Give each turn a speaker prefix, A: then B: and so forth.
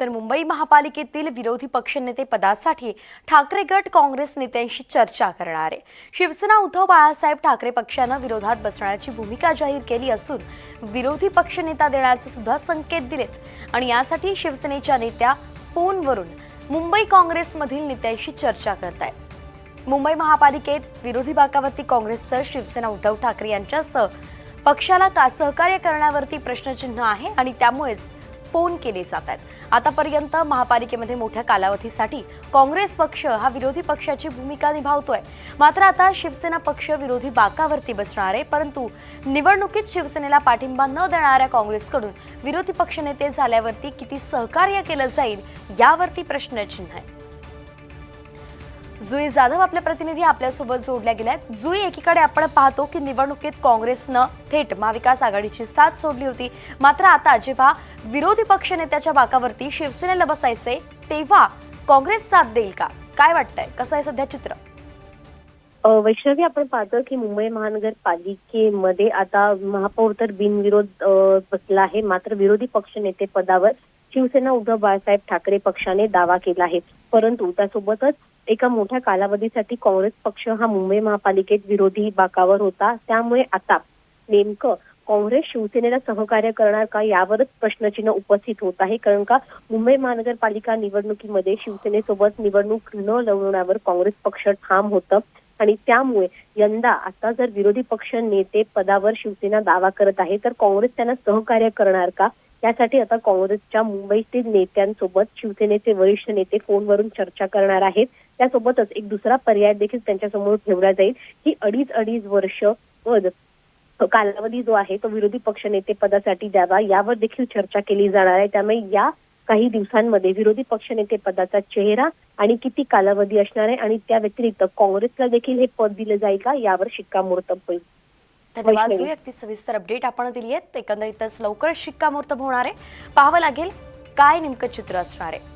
A: तर मुंबई महापालिकेतील विरोधी पक्षनेते पदासाठी ठाकरे गट काँग्रेस नेत्यांशी चर्चा करणार आहे। शिवसेना उद्धव बाळासाहेब ठाकरे पक्षानं विरोधात बसण्याची भूमिका जाहीर केली असून विरोधी पक्षनेता देण्याचे सुद्धा संकेत दिलेत आणि यासाठी शिवसेनेच्या नेत्या फोनवरून मुंबई काँग्रेसमधील नेत्यांशी चर्चा करतायत। मुंबई महापालिकेत विरोधी बाकावरती काँग्रेसचं शिवसेना उद्धव ठाकरे यांच्यासह पक्षाला सहकार्य करण्यावरती प्रश्नचिन्ह आहे आणि त्यामुळेच फोन केले जात आहेत। आतापर्यंत महापालिकेमध्ये मोठ्या कालावधीसाठी काँग्रेस पक्ष हा विरोधी पक्षाची भूमिका निभावतोय, मात्र आता शिवसेना पक्ष विरोधी बाकावरती बसणार आहे। परंतु निवडणुकीत शिवसेनेला पाठिंबा न देणाऱ्या काँग्रेसकडून विरोधी पक्षनेते झाल्यावरती किती सहकार्य केलं जाईल यावरती प्रश्नचिन्ह आहे। जुई जाधव आपले प्रतिनिधी आपल्यासोबत जोडल्या गेल्यात। जुई, एकीकडे आपण पाहतो की निवडणुकीत काँग्रेसनं थेट महाविकास आघाडीची साथ सोडली होती, मात्र आता जेव्हा विरोधी पक्षनेत्याच्या बाकावरती शिवसेनेला बसायचे तेव्हा काँग्रेस साथ देईल का? काय वाटतंय, कसं आहे सध्या चित्र?
B: वैष्णवी, आपण पाहतो की मुंबई महानगरपालिकेमध्ये आता महापौर तर बिनविरोध बसला आहे, मात्र विरोधी पक्षनेते पदावर शिवसेना उद्धव बाळासाहेब ठाकरे पक्षाने दावा केला आहे। परंतु त्यासोबतच एका मोठ्या कालावधीसाठी काँग्रेस पक्ष हा मुंबई महापालिकेत विरोधी बाकावर होता, त्यामुळे आता नेमकं काँग्रेस शिवसेनेला सहकार्य करणार का यावरच प्रश्नचिन्ह उपस्थित होत आहे। कारण का मुंबई महानगरपालिका निवडणुकीमध्ये शिवसेनेसोबत निवडणूक न लढवण्यावर काँग्रेस पक्ष ठाम होतं आणि त्यामुळे यंदा आता जर विरोधी पक्ष नेते पदावर शिवसेना दावा करत आहे तर काँग्रेस त्यांना सहकार्य करणार का, यासाठी आता काँग्रेसच्या मुंबईतील नेत्यांसोबत शिवसेनेचे वरिष्ठ नेते फोनवरून चर्चा करणार आहेत। त्यासोबतच एक दुसरा पर्याय देखील त्यांच्यासमोर ठेवला जाईल की अडीच वर्ष कालावधी जो आहे तो विरोधी पक्षनेते पदासाठी द्यावा, यावर देखील चर्चा केली जाणार आहे। त्यामुळे या काही दिवसांमध्ये विरोधी पक्षनेते पदाचा चेहरा आणि किती कालावधी असणार आहे आणि त्या व्यतिरिक्त काँग्रेसला देखील हे पद दिलं जाईल का यावर शिक्कामोर्तब होईल।
A: धन्यवाद जुई, अगदी सविस्तर अपडेट आपण दिली आहे। एकंदरीतच लवकरच शिक्कामोर्तब होणार आहे, पाहावं लागेल काय नेमकं चित्र असणार आहे।